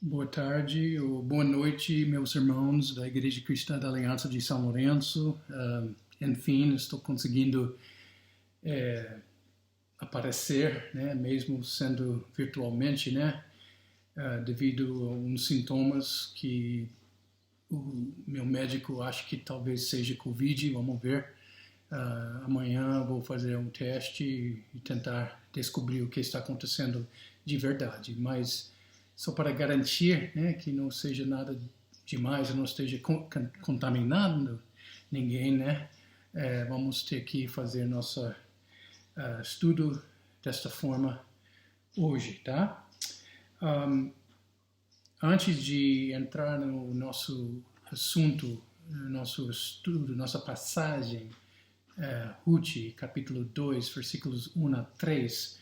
Boa tarde ou boa noite, meus irmãos da Igreja Cristã da Aliança de São Lourenço. Enfim, estou conseguindo aparecer, né, mesmo sendo virtualmente, né, devido a uns sintomas que o meu médico acha que talvez seja Covid. Vamos ver. Amanhã vou fazer um teste e tentar descobrir o que está acontecendo de verdade. Mas só para garantir, né, que não seja nada demais, eu não esteja contaminando ninguém, né, vamos ter que fazer nosso estudo desta forma hoje, tá? Antes de entrar no nosso assunto, no nosso estudo, nossa passagem, Ruth, capítulo 2, versículos 1 a 3,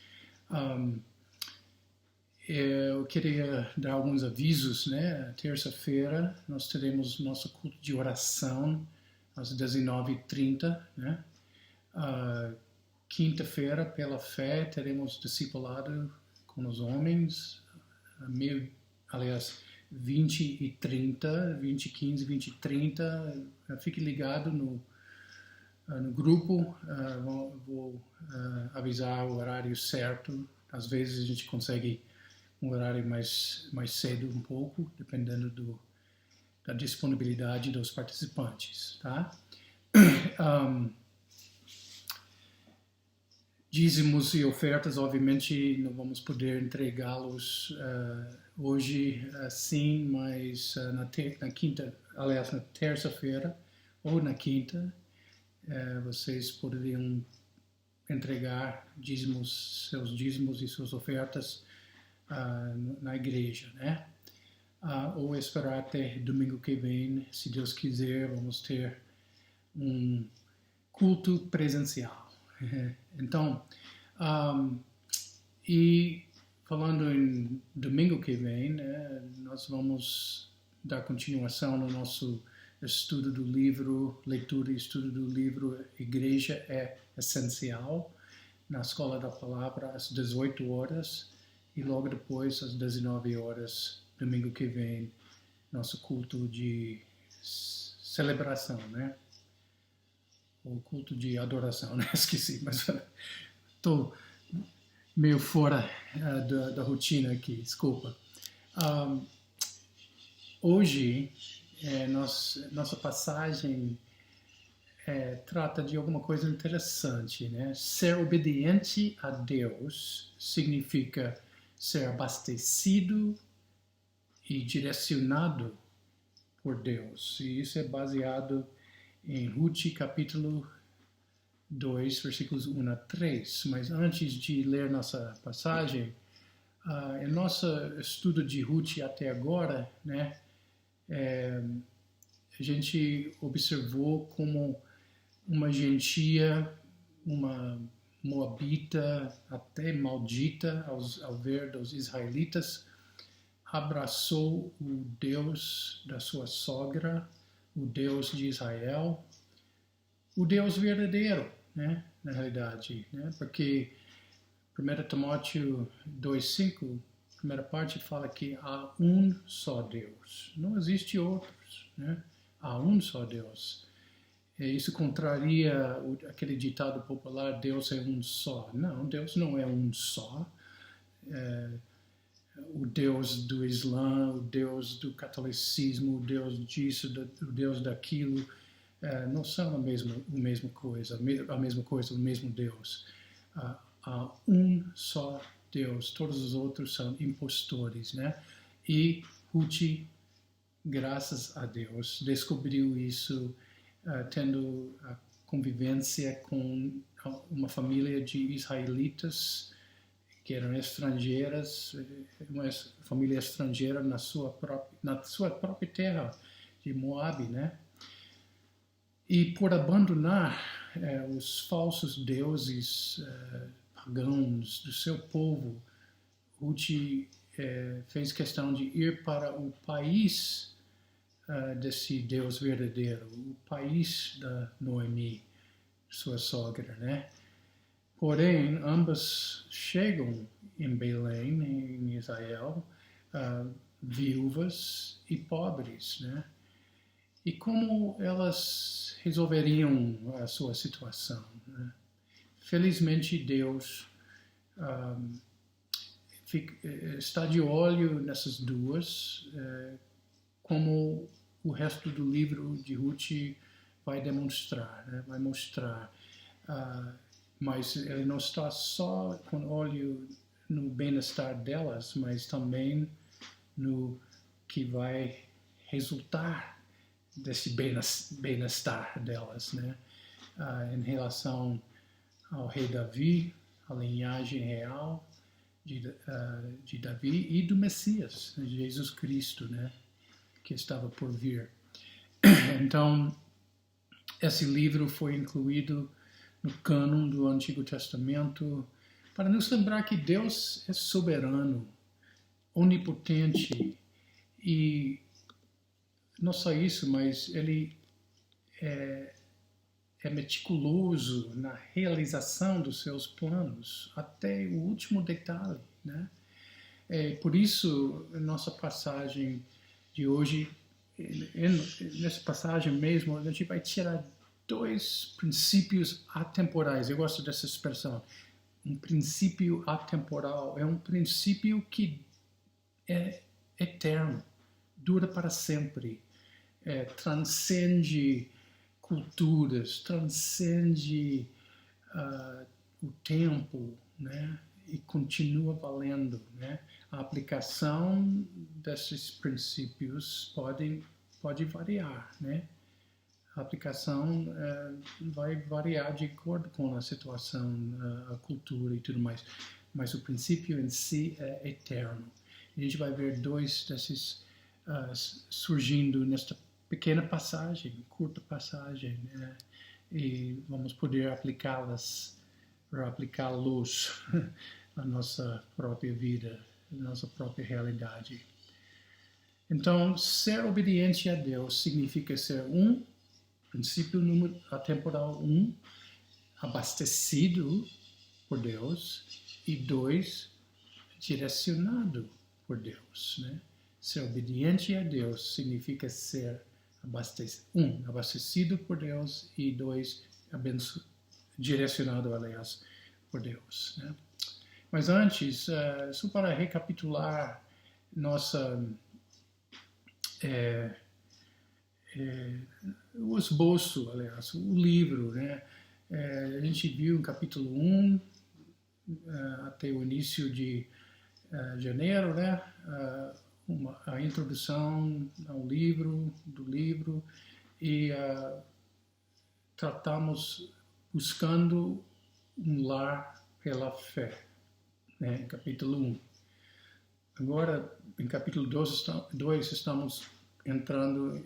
eu queria dar alguns avisos, né? Terça-feira nós teremos nosso culto de oração às 19h30, né? Quinta-feira, pela fé, teremos discipulado com os homens, aliás, 20h30, 20h15, 20h30. Fique ligado no grupo, vou avisar o horário certo. Às vezes a gente consegue um horário mais cedo um pouco, dependendo da disponibilidade dos participantes, tá? Dízimos e ofertas, obviamente, não vamos poder entregá-los hoje, sim, mas na quinta, aliás, na terça-feira ou na quinta, vocês poderiam entregar seus dízimos e suas ofertas na igreja, né? Ou esperar até domingo que vem, se Deus quiser, vamos ter um culto presencial. Então, e falando em domingo que vem, né, nós vamos dar continuação no nosso estudo do livro, leitura e estudo do livro Igreja é Essencial, na Escola da Palavra, às 18 horas, e logo depois, às 19 horas, domingo que vem, nosso culto de celebração, né? O culto de adoração, né? Esqueci, mas estou meio fora da rotina aqui, desculpa. Hoje, nossa passagem trata de alguma coisa interessante, né? Ser obediente a Deus significa ser abastecido e direcionado por Deus. E isso é baseado em Ruth, capítulo 2, versículos 1 a 3. Mas antes de ler nossa passagem, em nosso estudo de Ruth até agora, né, a gente observou como uma gentia, uma moabita, até maldita, ao ver dos israelitas, abraçou o Deus da sua sogra, o Deus de Israel, o Deus verdadeiro, né, na realidade, né, porque 1 Timóteo 2,5, primeira parte, fala que há um só Deus, não existe outros, né, há um só Deus. Isso contraria aquele ditado popular, Deus é um só. Não, Deus não é um só. O Deus do Islã, o Deus do catolicismo, o Deus disso, o Deus daquilo, não são a mesma coisa, o mesmo Deus. Há um só Deus, todos os outros são impostores, né? E Ruth, graças a Deus, descobriu isso tendo a convivência com uma família de israelitas que eram estrangeiras, uma família estrangeira na sua própria terra de Moab, né? E por abandonar os falsos deuses pagãos do seu povo, Ruth fez questão de ir para o país desse Deus verdadeiro, o país da Noemi, sua sogra, né? Porém, ambas chegam em Belém, em Israel, viúvas e pobres, né? E como elas resolveriam a sua situação, né? Felizmente, Deus está de olho nessas duas, como o resto do livro de Ruth vai demonstrar, né? Vai mostrar. Mas ele não está só com olho no bem-estar delas, mas também no que vai resultar desse bem-estar delas, né? Em relação ao rei Davi, a linhagem real de Davi e do Messias, Jesus Cristo, né? Que estava por vir. Então, esse livro foi incluído no cânon do Antigo Testamento para nos lembrar que Deus é soberano, onipotente e não só isso, mas Ele é meticuloso na realização dos seus planos até o último detalhe, né? Por isso, nossa passagem de hoje, nessa passagem mesmo, a gente vai tirar dois princípios atemporais. Eu gosto dessa expressão. Um princípio atemporal é um princípio que é eterno, dura para sempre, transcende culturas, transcende o tempo, né? E continua valendo, né? A aplicação desses princípios pode variar, né? A aplicação vai variar de acordo com a situação, a cultura e tudo mais, mas o princípio em si é eterno. E a gente vai ver dois desses surgindo nesta pequena passagem, curta passagem, né? E vamos poder aplicá-los à nossa própria vida, à nossa própria realidade. Então, ser obediente a Deus significa ser princípio atemporal, abastecido por Deus, e 2, direcionado por Deus, né? Ser obediente a Deus significa ser abastecido por Deus e 2, direcionado, aliás, por Deus, né? Mas antes, só para recapitular nossa o esboço, aliás, o livro, né? A gente viu em capítulo 1 até o início de janeiro, né? A introdução ao livro, e tratamos buscando um lar pela fé, né? Em capítulo 1. Agora, em capítulo 2 estamos entrando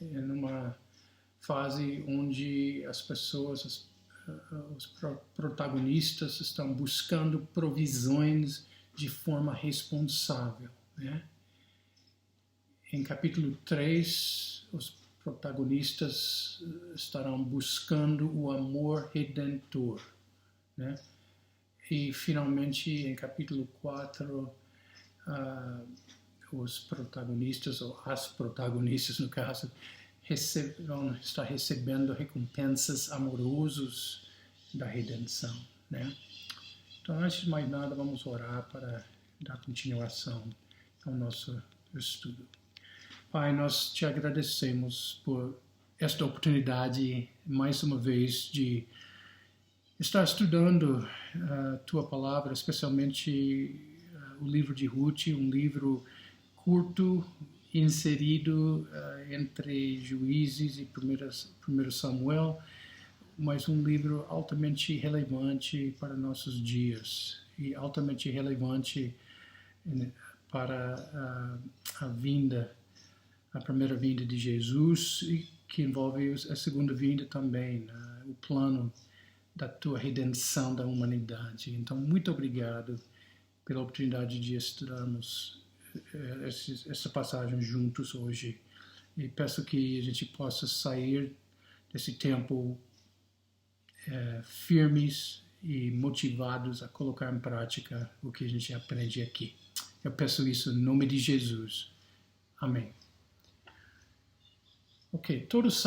em uma fase onde as pessoas, os protagonistas estão buscando provisões de forma responsável, né? Em capítulo 3, os protagonistas estarão buscando o amor redentor, né? E, finalmente, em capítulo 4, os protagonistas, ou as protagonistas, no caso, vão estar recebendo recompensas amorosas da redenção, né? Então, antes de mais nada, vamos orar para dar continuação ao nosso estudo. Pai, nós te agradecemos por esta oportunidade, mais uma vez, de estar estudando a tua palavra, especialmente o livro de Ruth, um livro curto, inserido entre Juízes e 1 Samuel, mas um livro altamente relevante para nossos dias e altamente relevante para a primeira vinda de Jesus, e que envolve a segunda vinda também, o plano da tua redenção da humanidade. Então, muito obrigado pela oportunidade de estudarmos essa passagem juntos hoje. E peço que a gente possa sair desse tempo firmes e motivados a colocar em prática o que a gente aprende aqui. Eu peço isso em nome de Jesus. Amém. Ok, todos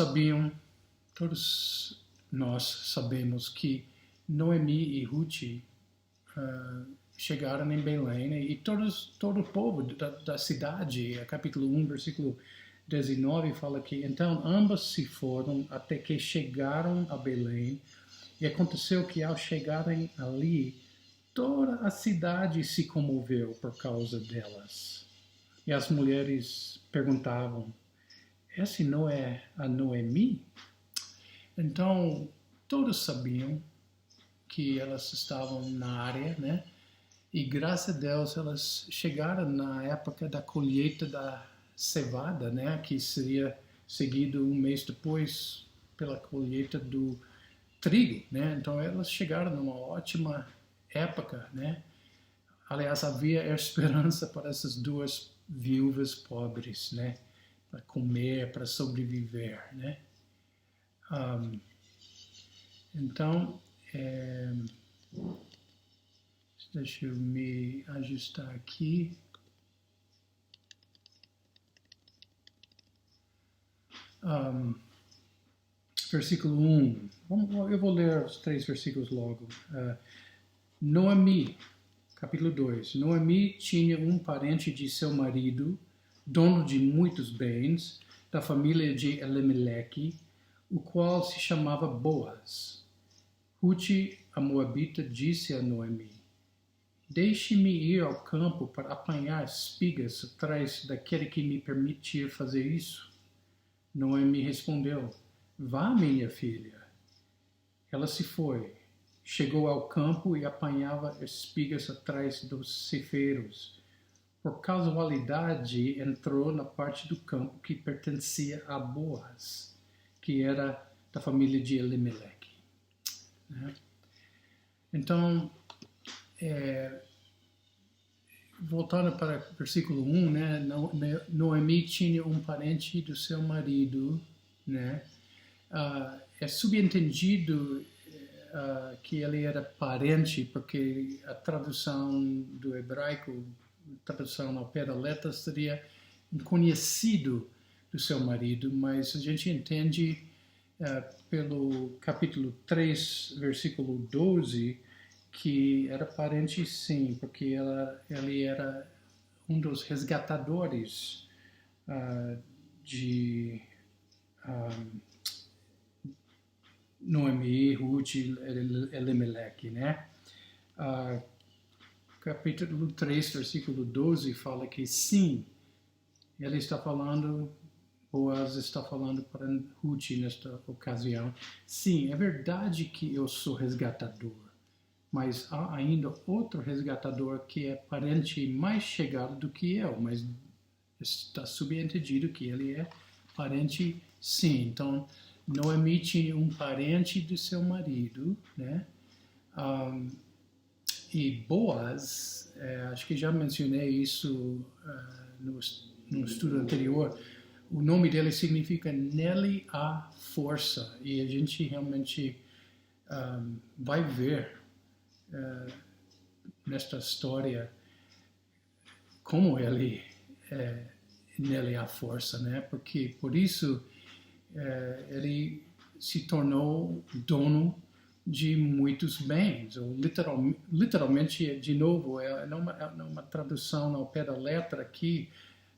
nós sabemos que Noemi e Ruth chegaram em Belém, né? E todo o povo da cidade, capítulo 1, versículo 19, fala que então ambas se foram até que chegaram a Belém, e aconteceu que ao chegarem ali, toda a cidade se comoveu por causa delas. E as mulheres perguntavam, essa não é a Noemi? Então, todos sabiam que elas estavam na área, né? E graças a Deus elas chegaram na época da colheita da cevada, né? Que seria seguido um mês depois pela colheita do trigo, né? Então elas chegaram numa ótima época, né? Aliás, havia esperança para essas duas viúvas pobres, né? Para comer, para sobreviver, né? Então, deixa eu me ajustar aqui. Versículo 1. Eu vou ler os 3 versículos logo. Noemi, capítulo 2. Noemi tinha um parente de seu marido, dono de muitos bens, da família de Elimeleque, o qual se chamava Boaz. Ruth, a moabita, disse a Noemi, deixe-me ir ao campo para apanhar espigas atrás daquele que me permitir fazer isso. Noemi respondeu, vá, minha filha. Ela se foi, chegou ao campo e apanhava espigas atrás dos ceifeiros. Por casualidade, entrou na parte do campo que pertencia a Boaz, que era da família de Elimeleque. Né? Então, voltando para o versículo 1, né? Noemi tinha um parente do seu marido, né? É subentendido que ele era parente, porque a tradução do hebraico, a tradução ao pé da letra, seria um conhecido do seu marido, mas a gente entende pelo capítulo 3, versículo 12, que era parente sim, porque ele era um dos resgatadores de Noemi, Ruth, Elimeleque, né? Capítulo 3, versículo 12, fala que sim, ele está falando, Boaz está falando para Ruth nesta ocasião, sim, é verdade que eu sou resgatador, mas há ainda outro resgatador que é parente mais chegado do que eu, mas está subentendido que ele é parente sim. Então, Noemi tinha um parente do seu marido, né? E Boaz, acho que já mencionei isso no estudo anterior, o nome dele significa nele há força, e a gente realmente vai ver nesta história como ele nele há força, né? Porque por isso ele se tornou dono de muitos bens, ou literalmente, de novo, não é uma tradução ao pé da letra aqui,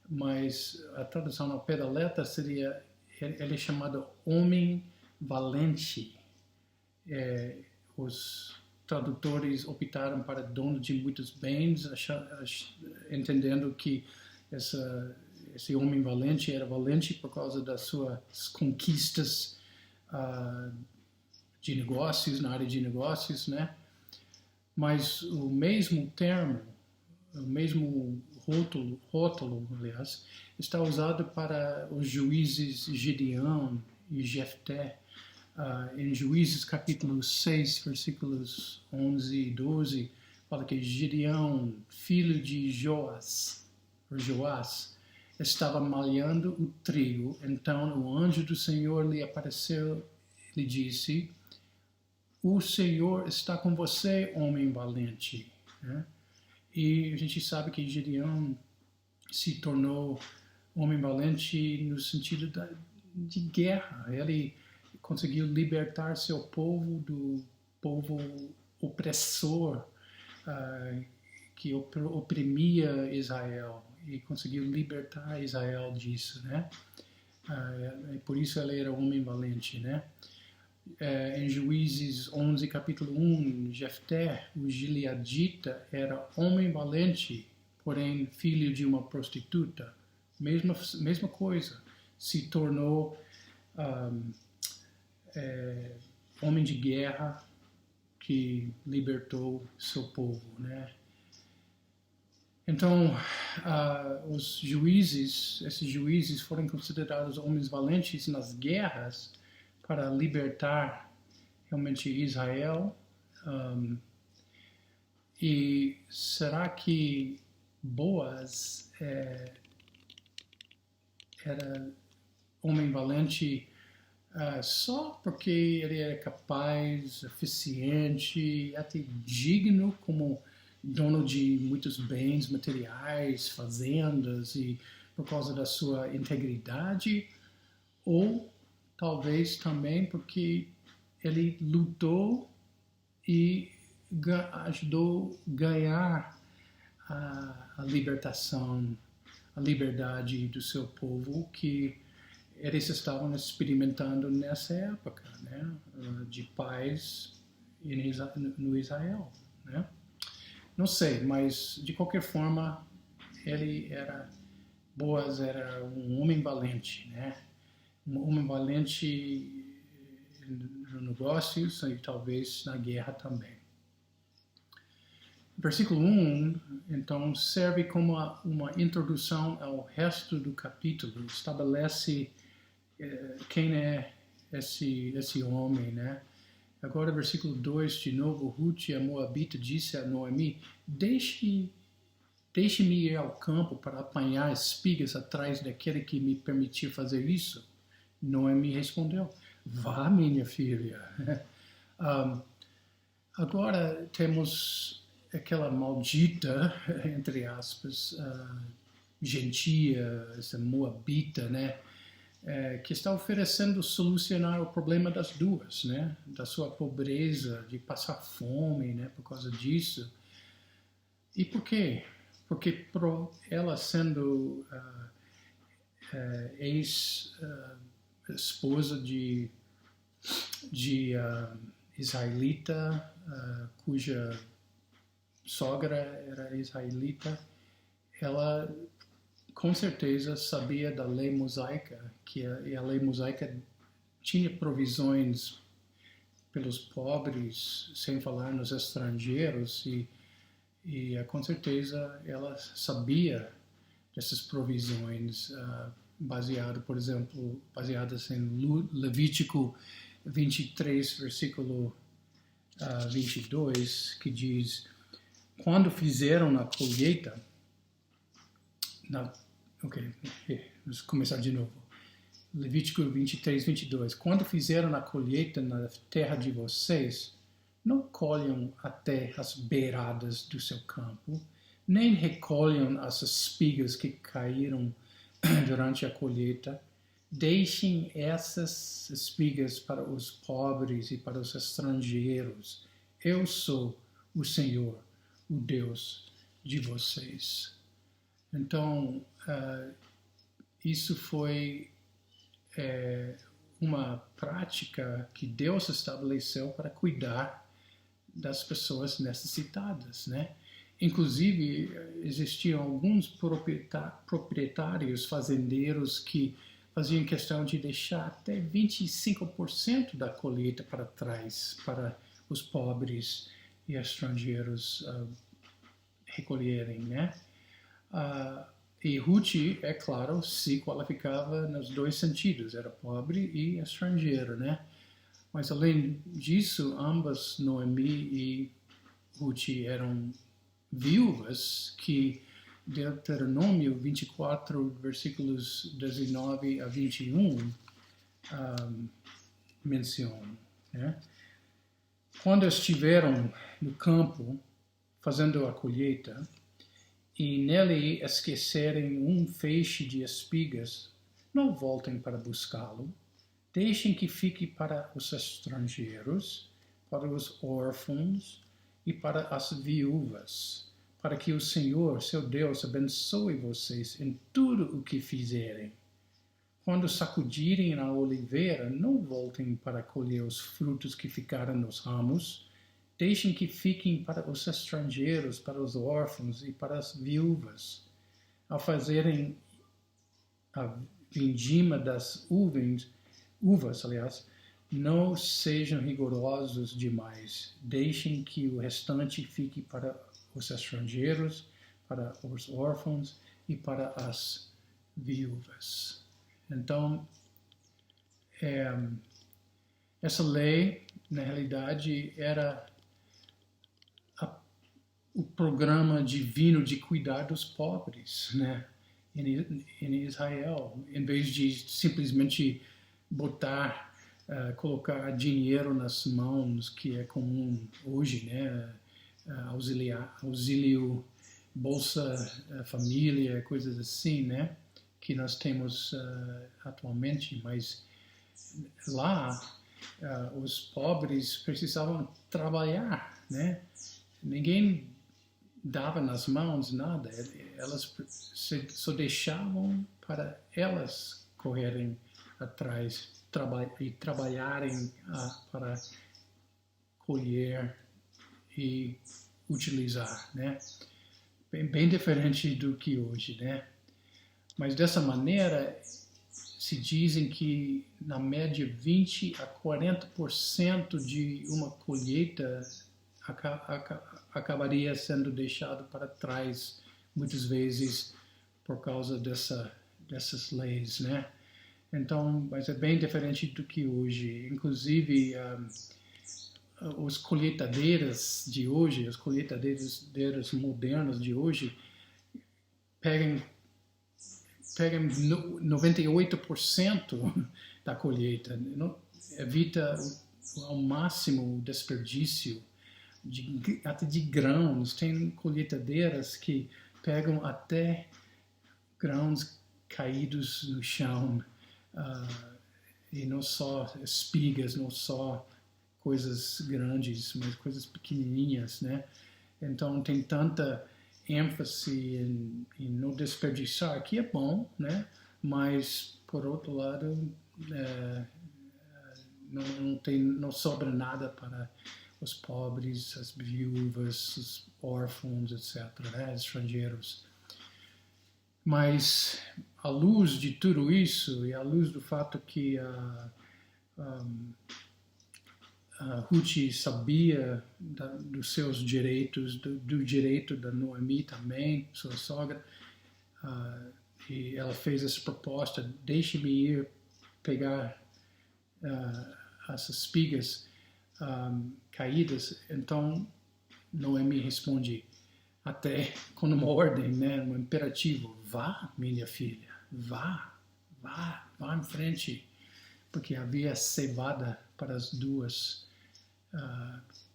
mas a tradução ao pé da letra seria, ele é chamado homem valente. Os tradutores optaram para dono de muitos bens, entendendo que esse homem valente era valente por causa das suas conquistas de negócios, na área de negócios, né? Mas o mesmo termo, o mesmo rótulo, aliás, está usado para os juízes Gideão e Jefté. Em Juízes capítulo 6, versículos 11 e 12, fala que Gideão, filho de Joás, estava malhando o trigo. Então o anjo do Senhor lhe apareceu e lhe disse, o Senhor está com você, homem valente. Né? E a gente sabe que Gideão se tornou homem valente no sentido de guerra. Ele conseguiu libertar seu povo do povo opressor que oprimia Israel, e conseguiu libertar Israel disso, né? Por isso ele era homem valente, né? Em Juízes 11, capítulo 1, Jefté, o gileadita, era homem valente, porém filho de uma prostituta. Mesma coisa. Se tornou homem de guerra que libertou seu povo, né? Então, esses juízes foram considerados homens valentes nas guerras para libertar realmente Israel. E será que Boaz era homem valente só porque ele era capaz, eficiente, até digno como dono de muitos bens materiais, fazendas, e por causa da sua integridade? Ou talvez também porque ele lutou e ajudou a ganhar a libertação, a liberdade do seu povo, que eles estavam experimentando nessa época, né, de paz no Israel, né? Não sei, mas de qualquer forma Boaz era um homem valente, né? Um homem valente no negócios e talvez na guerra também. Versículo 1, então, serve como uma introdução ao resto do capítulo, estabelece quem é esse homem, né? Agora, versículo 2, de novo, Ruth, a Moabita, disse a Noemi: Deixe-me ir ao campo para apanhar espigas atrás daquele que me permitiu fazer isso. Noemi respondeu: Vá, minha filha. Agora temos aquela maldita, entre aspas, gentia, essa Moabita, né? Que está oferecendo solucionar o problema das duas, né? Da sua pobreza, de passar fome, né? Por causa disso. E por quê? Porque ela sendo ex-esposa de israelita, cuja sogra era israelita, ela com certeza sabia da lei mosaica, e a lei mosaica tinha provisões pelos pobres, sem falar nos estrangeiros, e com certeza ela sabia dessas provisões, baseadas em Levítico 23, versículo 22, que diz: quando fizeram a colheita, vamos começar de novo. Levítico 23, 22. Quando fizeram a colheita na terra de vocês, não colham até as beiradas do seu campo, nem recolham as espigas que caíram durante a colheita. Deixem essas espigas para os pobres e para os estrangeiros. Eu sou o Senhor, o Deus de vocês. Então, isso foi uma prática que Deus estabeleceu para cuidar das pessoas necessitadas, né? Inclusive, existiam alguns proprietários, fazendeiros, que faziam questão de deixar até 25% da colheita para trás, para os pobres e estrangeiros recolherem, né? E Ruth, é claro, se qualificava nos dois sentidos, era pobre e estrangeiro, né? Mas além disso, ambas, Noemi e Ruth, eram viúvas que Deuteronômio 24, versículos 19 a 21 mencionam, né? Quando estiveram no campo fazendo a colheita, e nele esquecerem um feixe de espigas, não voltem para buscá-lo. Deixem que fique para os estrangeiros, para os órfãos e para as viúvas, para que o Senhor, seu Deus, abençoe vocês em tudo o que fizerem. Quando sacudirem a oliveira, não voltem para colher os frutos que ficaram nos ramos. Deixem que fiquem para os estrangeiros, para os órfãos e para as viúvas. Ao fazerem a vindima das uvas, não sejam rigorosos demais. Deixem que o restante fique para os estrangeiros, para os órfãos e para as viúvas. Então, essa lei, na realidade, era o programa divino de cuidar dos pobres, né? Em Israel, em vez de simplesmente colocar dinheiro nas mãos, que é comum hoje, né? Auxílio, Bolsa Família, coisas assim, né? Que nós temos atualmente, mas lá os pobres precisavam trabalhar, né? Ninguém dava nas mãos nada, elas só deixavam para elas correrem atrás e trabalharem para colher e utilizar, né? Bem diferente do que hoje, né? Mas dessa maneira, se dizem que na média 20 a 40% de uma colheita acabaria sendo deixado para trás, muitas vezes por causa dessas leis, né? Então, mas é bem diferente do que hoje. Inclusive, os colheitadeiras de hoje, as colheitadeiras modernas de hoje, pegam 98% da colheita, evita ao máximo o desperdício até de grãos. Tem colheitadeiras que pegam até grãos caídos no chão, e não só espigas, não só coisas grandes, mas coisas pequenininhas, né? Então tem tanta ênfase em não desperdiçar, que é bom, né? Mas por outro lado não sobra nada para os pobres, as viúvas, os órfãos, etc., né? Estrangeiros. Mas à luz de tudo isso e à luz do fato que a Ruth sabia dos seus direitos, do direito da Noemi também, sua sogra, e ela fez essa proposta: deixe-me ir pegar as espigas caídas. Então Noemi responde até com uma ordem, né, um imperativo: vá, minha filha, vá em frente, porque havia cevada para as duas,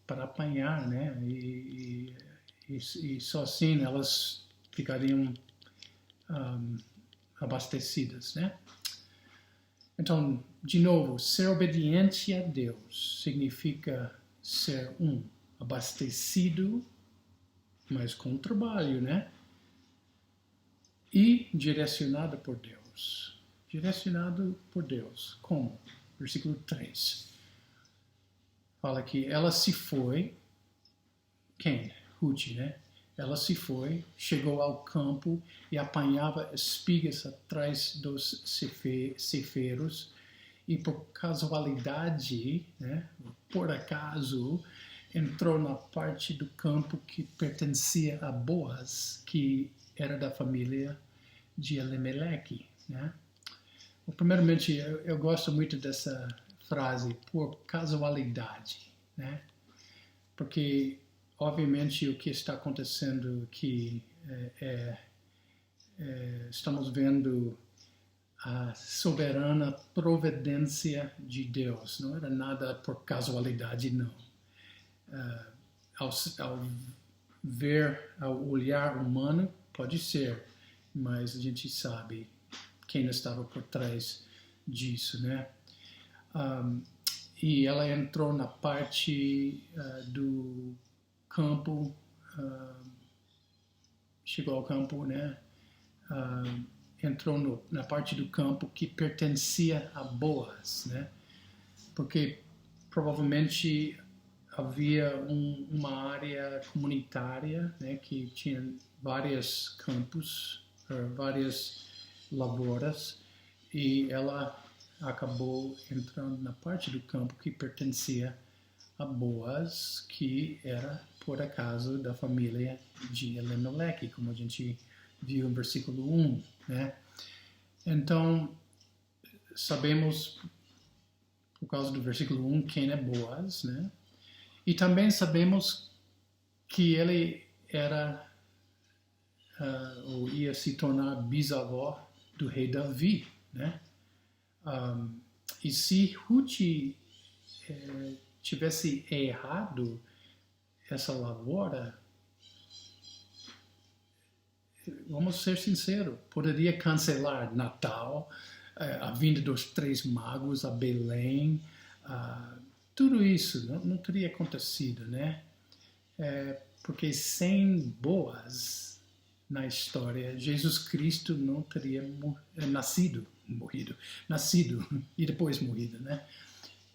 para apanhar, né, e só assim elas ficariam abastecidas, né? Então, de novo, ser obediente a Deus significa ser abastecido, mas com trabalho, né? E direcionado por Deus. Direcionado por Deus. Como? Versículo 3. Fala que ela se foi. Quem? Ruth, né? Ela se foi, chegou ao campo e apanhava espigas atrás dos ceifeiros, e por casualidade, né, por acaso, entrou na parte do campo que pertencia a Boaz, que era da família de Elimeleque, né? Primeiramente, eu gosto muito dessa frase, por casualidade, né? Porque, obviamente, o que está acontecendo aqui estamos vendo a soberana providência de Deus. Não era nada por casualidade, não. Ao olhar humano, Pode ser, mas a gente sabe quem estava por trás disso, né? E ela entrou na parte do campo, chegou ao campo, né? Entrou na parte do campo que pertencia a Boaz, né? Porque provavelmente havia uma área comunitária, né, que tinha vários campos, várias lavouras, e ela acabou entrando na parte do campo que pertencia a Boaz, que era, por acaso, da família de Elimeleque, como a gente viu no versículo 1, né? Então, sabemos, por causa do versículo 1, quem é Boaz, né? E também sabemos que ele era, ou ia se tornar bisavó do rei Davi, né? E se Ruth tivesse errado essa lavoura, vamos ser sinceros, poderia cancelar Natal, a vinda dos 3 magos a Belém, tudo isso não teria acontecido, né? Porque sem Boaz na história, Jesus Cristo não teria nascido e depois morrido, né?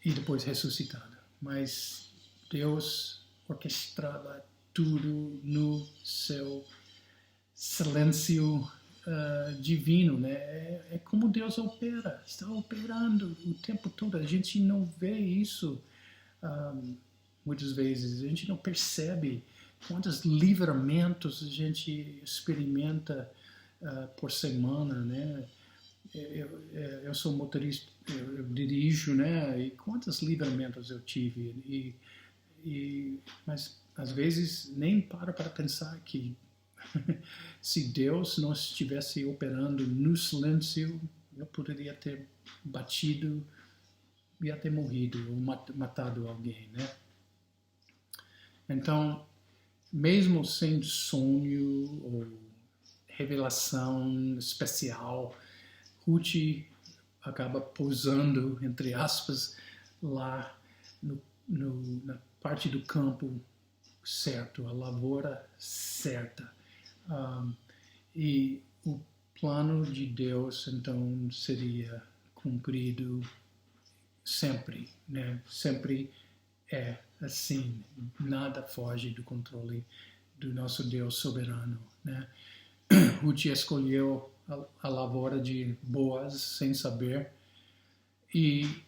E depois ressuscitado. Mas Deus orquestrava tudo no seu silêncio divino, né? É como Deus opera, está operando o tempo todo. A gente não vê isso muitas vezes, a gente não percebe quantos livramentos a gente experimenta por semana, né? Eu sou motorista, eu dirijo, né? E quantos livramentos eu tive, mas às vezes nem para pensar que se Deus não estivesse operando no silêncio, eu poderia ter batido e até morrido ou matado alguém, né? Então, mesmo sem sonho ou revelação especial, Ruth acaba pousando, entre aspas, lá na parte do campo certo, a lavoura certa. E o plano de Deus, então, seria cumprido sempre, né? Sempre é assim, nada foge do controle do nosso Deus soberano, né? Ruth escolheu a lavoura de Boaz sem saber, e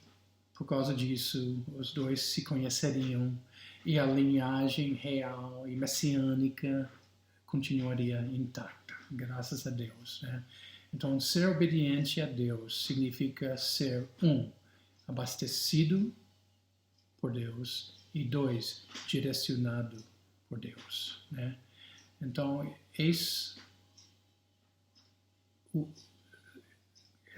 por causa disso os dois se conheceriam e a linhagem real e messiânica continuaria intacta, graças a Deus, né? Então, ser obediente a Deus significa ser, abastecido por Deus, e 2, direcionado por Deus, né? Então, esses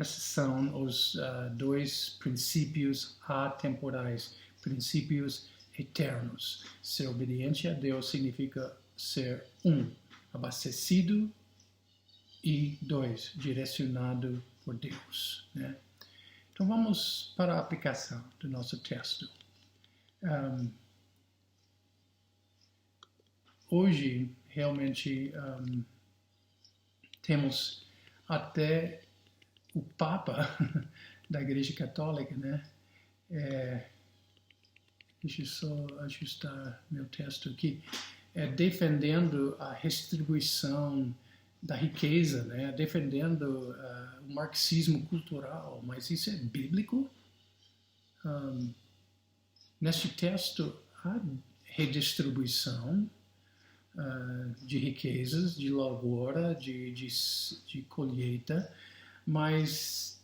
são os 2 princípios atemporais, princípios eternos. Ser obediente a Deus significa ser, abastecido, e 2, direcionado por Deus, né? Então vamos para a aplicação do nosso texto. Hoje, realmente, temos até o Papa da Igreja Católica, né? Deixa eu só ajustar meu texto aqui. Defendendo a redistribuição da riqueza, né? Defendendo o marxismo cultural, mas isso é bíblico? Neste texto há redistribuição de riquezas, de lavoura, de colheita, mas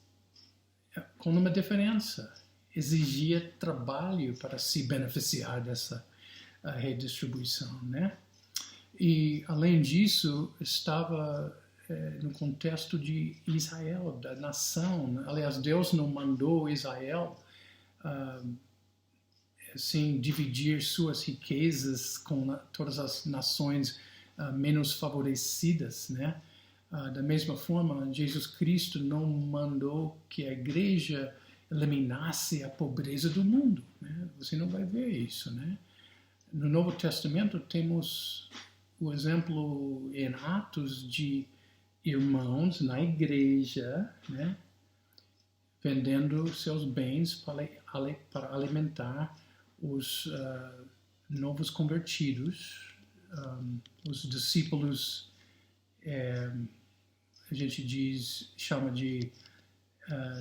com uma diferença. Exigia trabalho para se beneficiar dessa redistribuição, né? E, além disso, estava no contexto de Israel, da nação. Aliás, Deus não mandou Israel assim, dividir suas riquezas com todas as nações menos favorecidas, né? Da mesma forma, Jesus Cristo não mandou que a igreja eliminasse a pobreza do mundo, né? Você não vai ver isso, né? No Novo Testamento temos o exemplo em Atos de irmãos na igreja, né? Vendendo seus bens para alimentar os novos convertidos, os discípulos, a gente chama de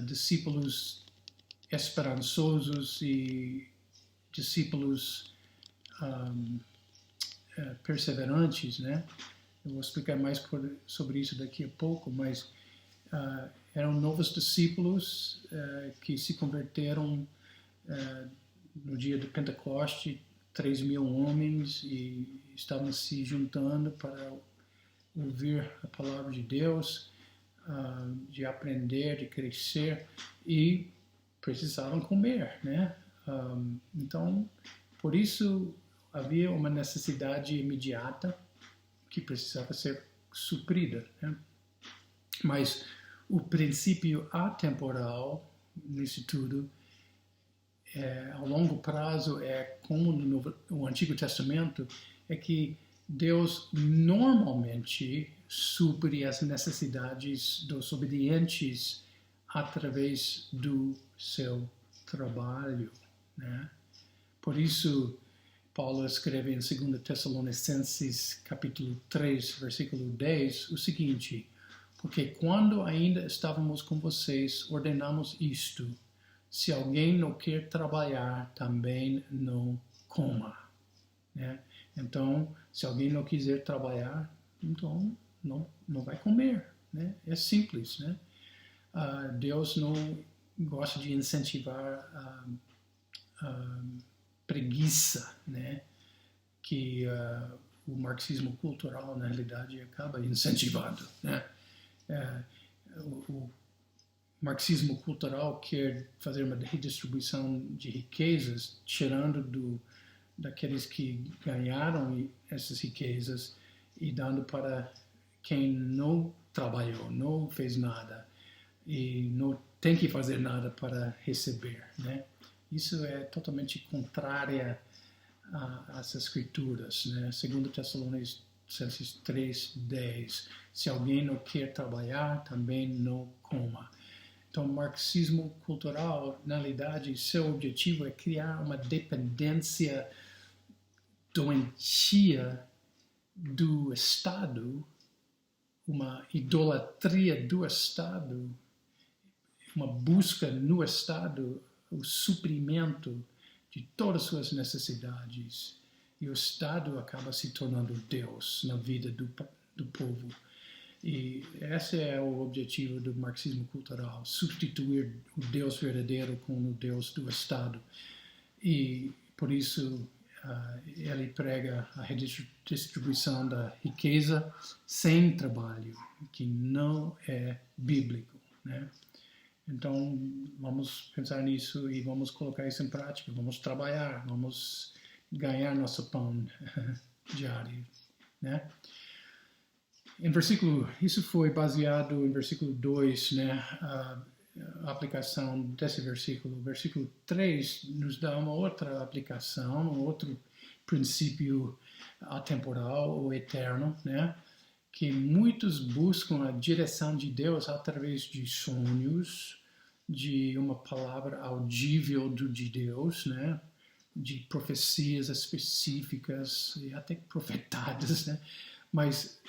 discípulos esperançosos e discípulos perseverantes, né? Eu vou explicar mais sobre isso daqui a pouco, mas eram novos discípulos que se converteram no dia do Pentecoste, 3.000 homens, e estavam se juntando para ouvir a palavra de Deus, de aprender, de crescer, e precisavam comer, né? Então, por isso havia uma necessidade imediata que precisava ser suprida, né? Mas o princípio atemporal nisso tudo, ao longo prazo, como no Antigo Testamento, é que Deus normalmente supre as necessidades dos obedientes através do seu trabalho, né? Por isso, Paulo escreve em 2 Tessalonicenses capítulo 3, versículo 10, o seguinte: porque quando ainda estávamos com vocês, ordenamos isto: se alguém não quer trabalhar, também não coma, né? Então, se alguém não quiser trabalhar, então não vai comer, né? É simples, né? Deus não gosta de incentivar preguiça, né? Que o marxismo cultural, na realidade, acaba incentivando, né? O marxismo cultural quer fazer uma redistribuição de riquezas, tirando daqueles que ganharam essas riquezas e dando para quem não trabalhou, não fez nada e não tem que fazer nada para receber, né? Isso é totalmente contrária às escrituras, né? 2 Tessalonicenses 3:10, se alguém não quer trabalhar, também não coma. Então, o marxismo cultural, na realidade, seu objetivo é criar uma dependência doentia do Estado, uma idolatria do Estado, uma busca no Estado, o suprimento de todas as suas necessidades. E o Estado acaba se tornando Deus na vida do povo. E esse é o objetivo do marxismo cultural: substituir o Deus verdadeiro com o Deus do Estado. E por isso ele prega a redistribuição da riqueza sem trabalho, que não é bíblico, né? Então, vamos pensar nisso e vamos colocar isso em prática. Vamos trabalhar, vamos ganhar nosso pão diário, né? Isso foi baseado em versículo 2, né? A aplicação desse versículo. Versículo 3 nos dá uma outra aplicação, um outro princípio atemporal ou eterno, né? Que muitos buscam a direção de Deus através de sonhos, de uma palavra audível de Deus, né? De profecias específicas e até profetadas, né? Mas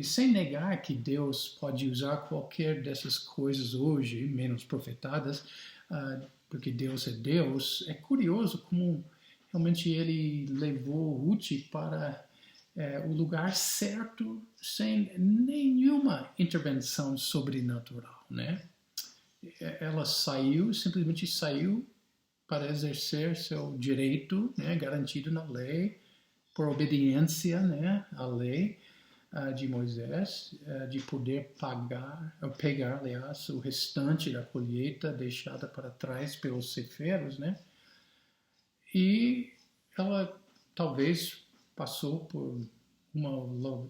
sem negar que Deus pode usar qualquer dessas coisas hoje, menos profetadas, porque Deus, é curioso como realmente ele levou Ruth para o lugar certo sem nenhuma intervenção sobrenatural, né? Ela simplesmente saiu para exercer seu direito, né, garantido na lei, por obediência, né, à lei de Moisés, de poder pegar, aliás, o restante da colheita deixada para trás pelos ceifeiros, né? E ela talvez passou por uma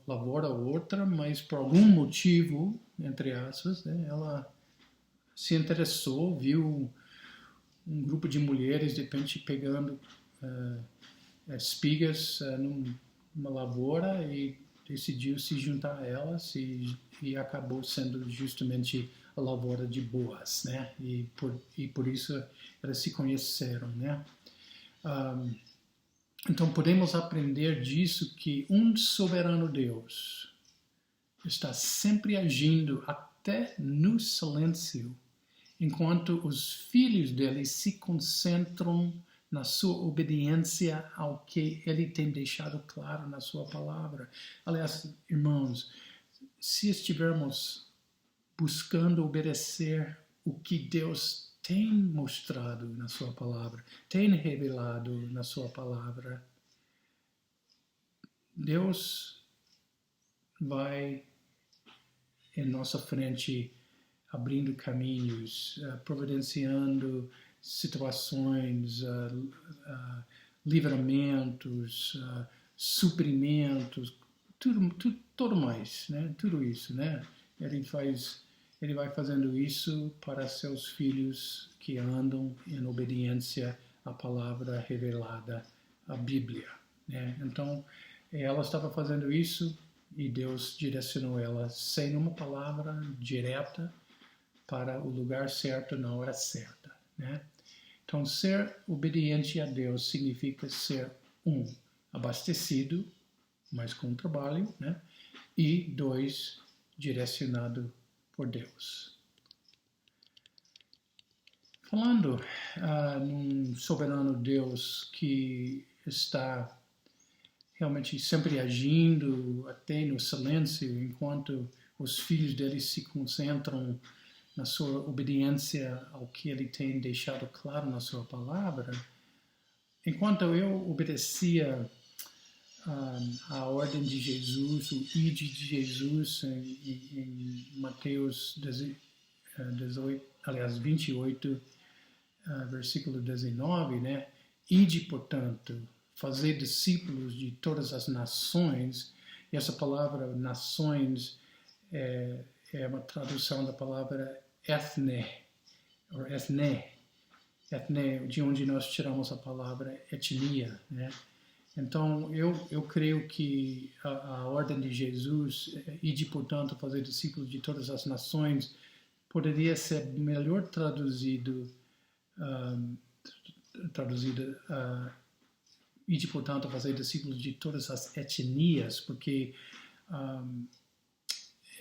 lavoura ou outra, mas por algum motivo, entre aspas, né, ela se interessou, viu um grupo de mulheres de repente pegando espigas numa lavoura e decidiu se juntar a elas e acabou sendo justamente a lavoura de Boaz, né? E por isso elas se conheceram, né? Um, então podemos aprender disso que um soberano Deus está sempre agindo até no silêncio, enquanto os filhos dele se concentram na sua obediência ao que ele tem deixado claro na sua palavra. Aliás, irmãos, se estivermos buscando obedecer o que Deus tem mostrado na sua palavra, tem revelado na sua palavra, Deus vai em nossa frente abrindo caminhos, providenciando situações, livramentos, suprimentos, tudo mais, né? Tudo isso, né? Ele vai fazendo isso para seus filhos que andam em obediência à palavra revelada, à Bíblia, né? Então, ela estava fazendo isso e Deus direcionou ela sem uma palavra direta para o lugar certo na hora certa, né? Então, ser obediente a Deus significa ser, abastecido, mas com trabalho, né? E 2, direcionado por Deus. Falando num soberano Deus que está realmente sempre agindo até no silêncio, enquanto os filhos dele se concentram na sua obediência ao que ele tem deixado claro na sua palavra, enquanto eu obedecia a ordem de Jesus, o ide de Jesus em Mateus 18, aliás, 28, versículo 19, né? Ide, portanto, fazer discípulos de todas as nações, e essa palavra nações é uma tradução da palavra ethne, ou ethne, de onde nós tiramos a palavra etnia, né? Então, eu creio que a ordem de Jesus, ide, portanto, fazer discípulos de todas as nações, poderia ser melhor traduzida, ide, portanto, fazer discípulos de todas as etnias, porque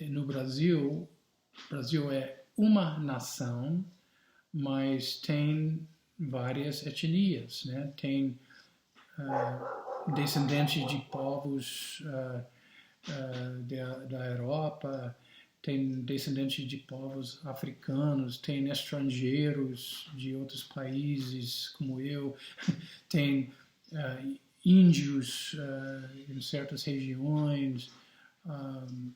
no Brasil é uma nação, mas tem várias etnias, né? Tem descendentes de povos da Europa, tem descendentes de povos africanos, tem estrangeiros de outros países, como eu, tem índios em certas regiões.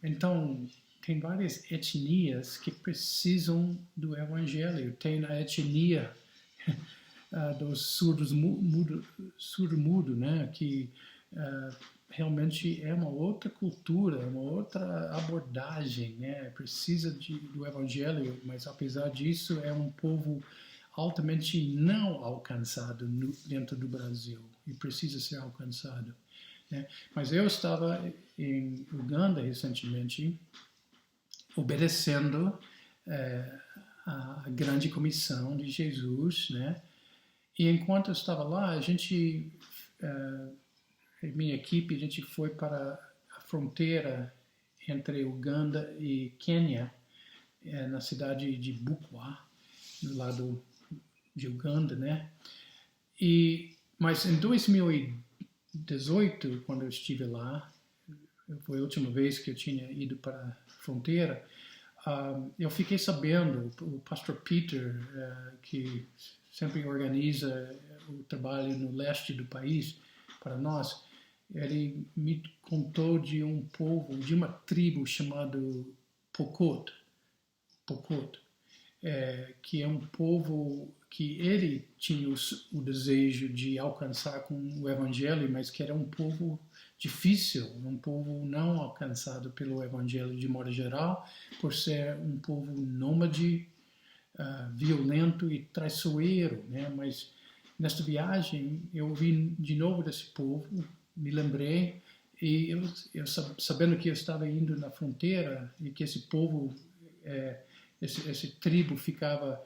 Então, tem várias etnias que precisam do Evangelho. Tem a etnia dos surdo-mudo, né? Que realmente é uma outra cultura, uma outra abordagem, né? Precisa do Evangelho, mas apesar disso é um povo altamente não alcançado dentro do Brasil e precisa ser alcançado, né? Mas eu estava em Uganda recentemente, obedecendo a grande comissão de Jesus, né? E enquanto eu estava lá, minha equipe, a gente foi para a fronteira entre Uganda e Quênia, na cidade de Bukwa, do lado de Uganda, né? Mas em 2018, quando eu estive lá, foi a última vez que eu tinha ido para a fronteira, eu fiquei sabendo, o pastor Peter, que sempre organiza o trabalho no leste do país para nós, ele me contou de um povo, de uma tribo chamada Pokot, que é um povo que ele tinha o desejo de alcançar com o evangelho, mas que era um povo difícil, um povo não alcançado pelo Evangelho de modo geral, por ser um povo nômade, violento e traiçoeiro, né? Mas nesta viagem eu vi de novo desse povo, me lembrei, e eu sabendo que eu estava indo na fronteira e que esse povo, esse tribo ficava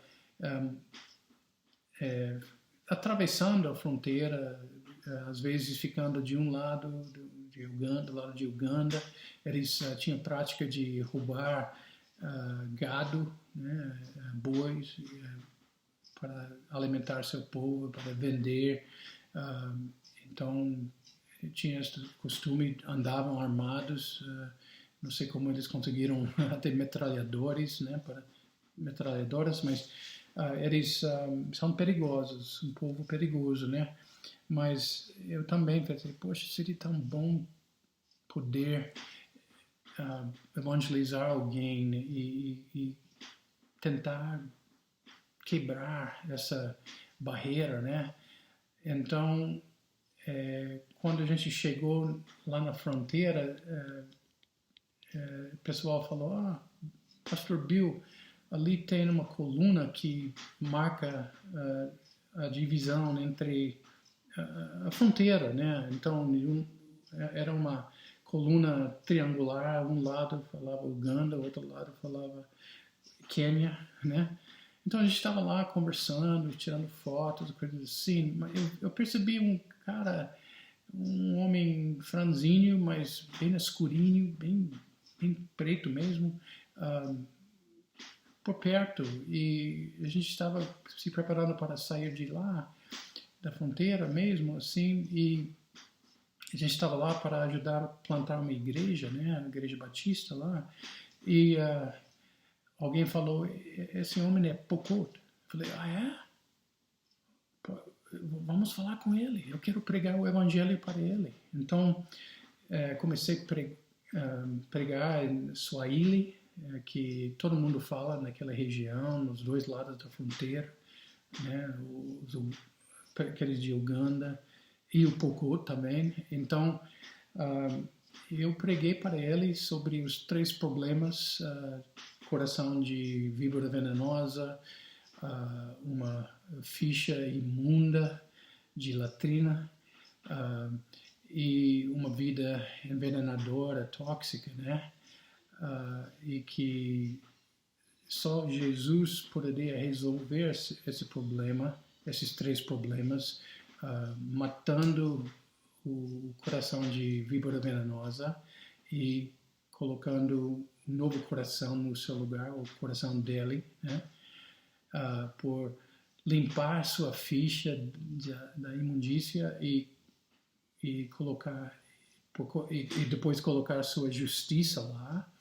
atravessando a fronteira, às vezes ficando de um lado de Uganda, do lado de Uganda, eles tinham prática de roubar gado, né, bois, para alimentar seu povo, para vender. Então, tinha esse costume, andavam armados, não sei como eles conseguiram ter metralhadores, né, metralhadoras, mas eles são perigosos, um povo perigoso, né? Mas eu também pensei, poxa, seria tão bom poder evangelizar alguém, né, e tentar quebrar essa barreira, né? Então, quando a gente chegou lá na fronteira, o pessoal falou, Pastor Bill, ali tem uma coluna que marca a divisão entre a fronteira, né? Então, era uma coluna triangular, um lado falava Uganda, o outro lado falava Quênia, né? Então a gente estava lá conversando, tirando fotos, coisas assim, mas eu percebi um cara, um homem franzino, mas bem escurinho, bem preto mesmo, por perto, e a gente estava se preparando para sair de lá, da fronteira mesmo, assim, e a gente estava lá para ajudar a plantar uma igreja, né, a igreja batista lá, e alguém falou, esse homem é Pokot. Eu falei, vamos falar com ele, eu quero pregar o evangelho para ele. Então, comecei a pregar em Swahili, que todo mundo fala naquela região, nos dois lados da fronteira, né, aqueles de Uganda, e o Pokot também. Então, eu preguei para ele sobre os 3 problemas, coração de víbora venenosa, uma ficha imunda de latrina, e uma vida envenenadora, tóxica, né? E que só Jesus poderia resolver esse problema, esses 3 problemas, matando o coração de víbora venenosa e colocando um novo coração no seu lugar, o coração dele, né? Por limpar sua ficha da imundícia e colocar e depois colocar sua justiça lá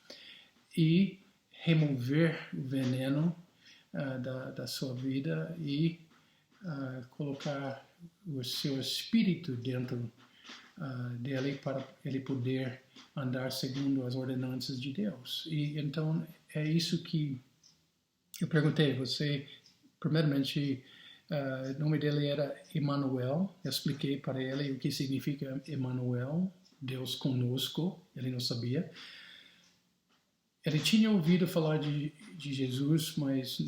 e remover o veneno da sua vida e colocar o seu espírito dentro dele para ele poder andar segundo as ordenanças de Deus. E então é isso que eu perguntei. Você, primeiramente, o nome dele era Emmanuel. Eu expliquei para ele o que significa Emmanuel, Deus conosco. Ele não sabia. Ele tinha ouvido falar de Jesus, mas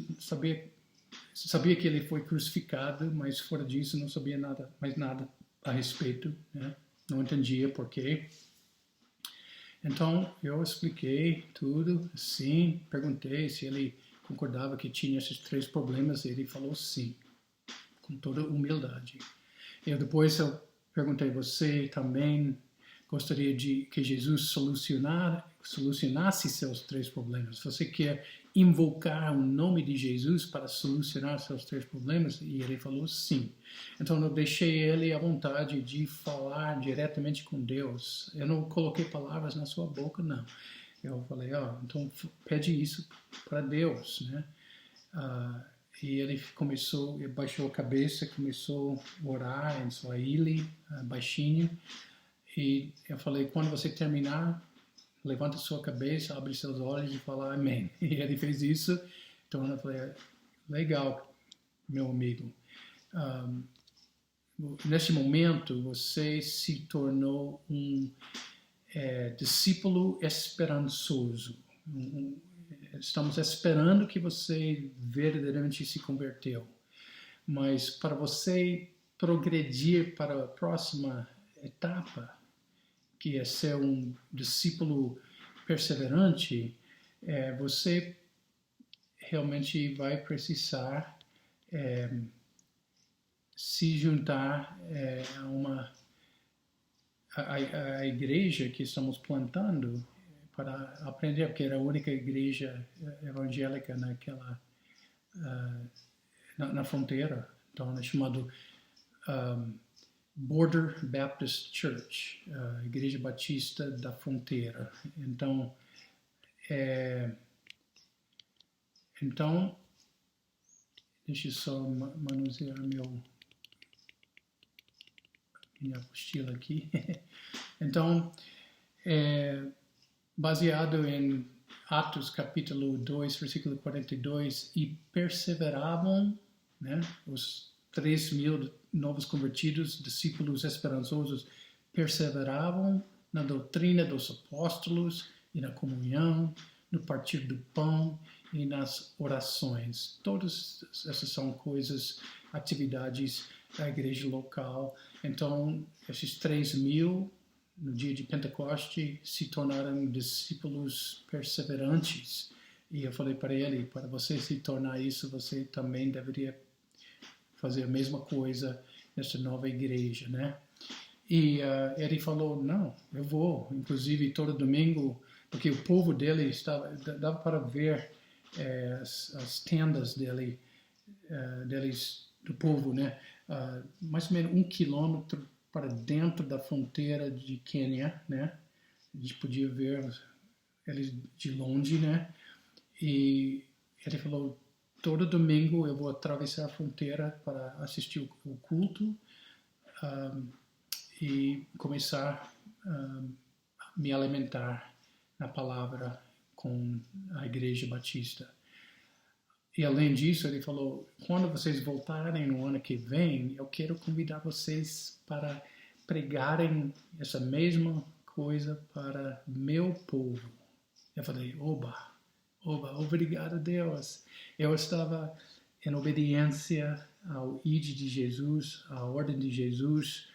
sabia que ele foi crucificado, mas fora disso não sabia mais nada a respeito, né? Não entendia por quê. Então eu expliquei tudo, assim, perguntei se ele concordava que tinha esses 3 problemas, e ele falou sim, com toda humildade. Depois eu perguntei, você também gostaria de que Jesus solucionasse seus 3 problemas? Você quer invocar o nome de Jesus para solucionar seus 3 problemas? E ele falou sim. Então eu deixei ele à vontade de falar diretamente com Deus. Eu não coloquei palavras na sua boca, não. Eu falei, então pede isso para Deus, né? E ele ele baixou a cabeça, começou a orar em Swahili, baixinho. E eu falei, quando você terminar, levanta sua cabeça, abre seus olhos e fala amém. E ele fez isso. Então eu falei, legal, meu amigo. neste momento, você se tornou um discípulo esperançoso. Estamos esperando que você verdadeiramente se converteu. Mas para você progredir para a próxima etapa, que é ser um discípulo perseverante, você realmente vai precisar se juntar a igreja que estamos plantando para aprender, porque era a única igreja evangélica na fronteira. Então, é chamado Border Baptist Church, Igreja Batista da Fronteira. Então, deixa eu só manusear minha apostila aqui. Então, baseado em Atos capítulo 2, versículo 42, e perseveravam, né, os 3.000 novos convertidos, discípulos esperançosos, perseveravam na doutrina dos apóstolos e na comunhão, no partir do pão e nas orações. Todas essas são coisas, atividades da igreja local. Então, esses 3.000, no dia de Pentecoste, se tornaram discípulos perseverantes. E eu falei para ele, para você se tornar isso, você também deveria fazer a mesma coisa nessa nova igreja, né? E ele falou, não, eu vou. Inclusive, todo domingo, porque o povo dele dava para ver as tendas deles, do povo, né? Mais ou menos 1 quilômetro para dentro da fronteira de Quênia, né? A gente podia ver eles de longe, né? E ele falou, todo domingo eu vou atravessar a fronteira para assistir o culto e começar a me alimentar na palavra com a Igreja Batista. E além disso, ele falou, quando vocês voltarem no ano que vem, eu quero convidar vocês para pregarem essa mesma coisa para meu povo. Eu falei, oba, obrigado Deus. Eu estava em obediência ao ID de Jesus, à ordem de Jesus,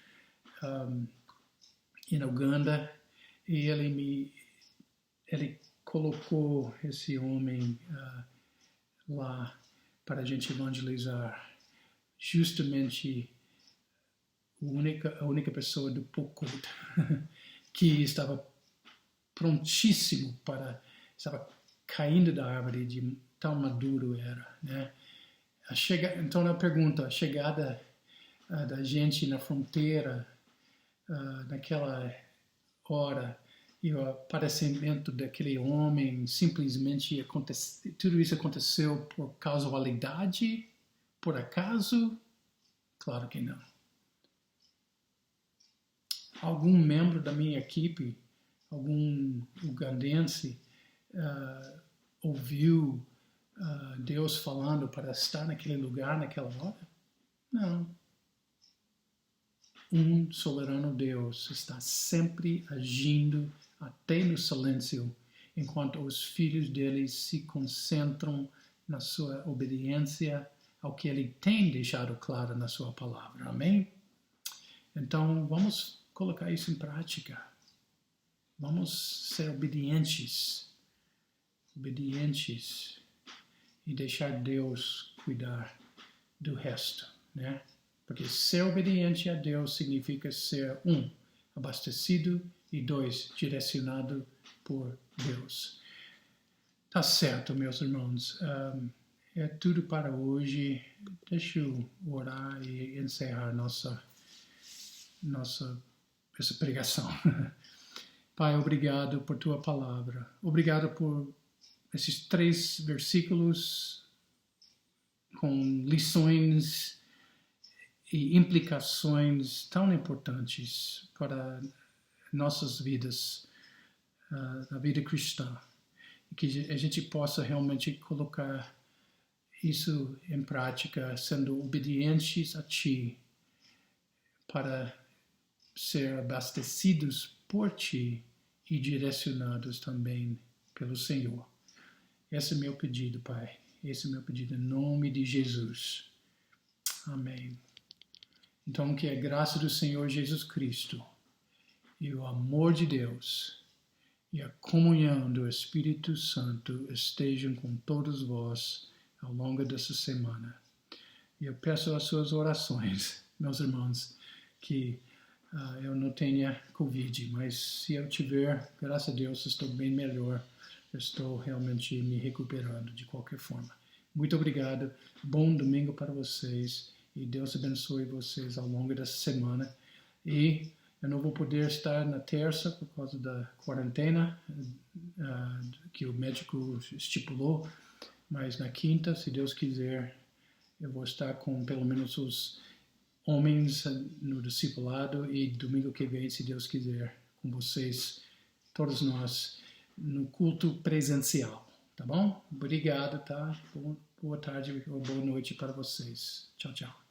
em Uganda, e ele colocou esse homem lá para a gente evangelizar, justamente a única pessoa do Pokot que estava prontíssimo estava caindo da árvore de tão maduro era, né? Então eu pergunto, a chegada da gente na fronteira naquela hora e o aparecimento daquele homem simplesmente tudo isso aconteceu por casualidade, por acaso? Claro que não. Algum membro da minha equipe, algum ugandense, ouviu Deus falando para estar naquele lugar, naquela hora? Não. Um soberano Deus está sempre agindo até no silêncio, enquanto os filhos dele se concentram na sua obediência ao que ele tem deixado claro na sua palavra. Amém? Então, vamos colocar isso em prática. Vamos ser obedientes e deixar Deus cuidar do resto, né? Porque ser obediente a Deus significa ser, 1, abastecido e 2, direcionado por Deus. Tá certo, meus irmãos. É tudo para hoje. Deixa eu orar e encerrar essa pregação. Pai, obrigado por tua palavra. Obrigado por esses 3 versículos com lições e implicações tão importantes para nossas vidas, a vida cristã. E que a gente possa realmente colocar isso em prática, sendo obedientes a Ti, para ser abastecidos por Ti e direcionados também pelo Senhor. Esse é meu pedido, Pai. Esse é meu pedido em nome de Jesus. Amém. Então, que a graça do Senhor Jesus Cristo e o amor de Deus e a comunhão do Espírito Santo estejam com todos vós ao longo dessa semana. E eu peço as suas orações, meus irmãos, que eu não tenha Covid, mas se eu tiver, graças a Deus, estou bem melhor. Estou realmente me recuperando de qualquer forma. Muito obrigado. Bom domingo para vocês. E Deus abençoe vocês ao longo dessa semana. E eu não vou poder estar na terça por causa da quarentena que o médico estipulou. Mas na quinta, se Deus quiser, eu vou estar com pelo menos os homens no discipulado. E domingo que vem, se Deus quiser, com vocês, todos nós, no culto presencial. Tá bom? Obrigado, tá? Boa tarde ou boa noite para vocês. Tchau, tchau.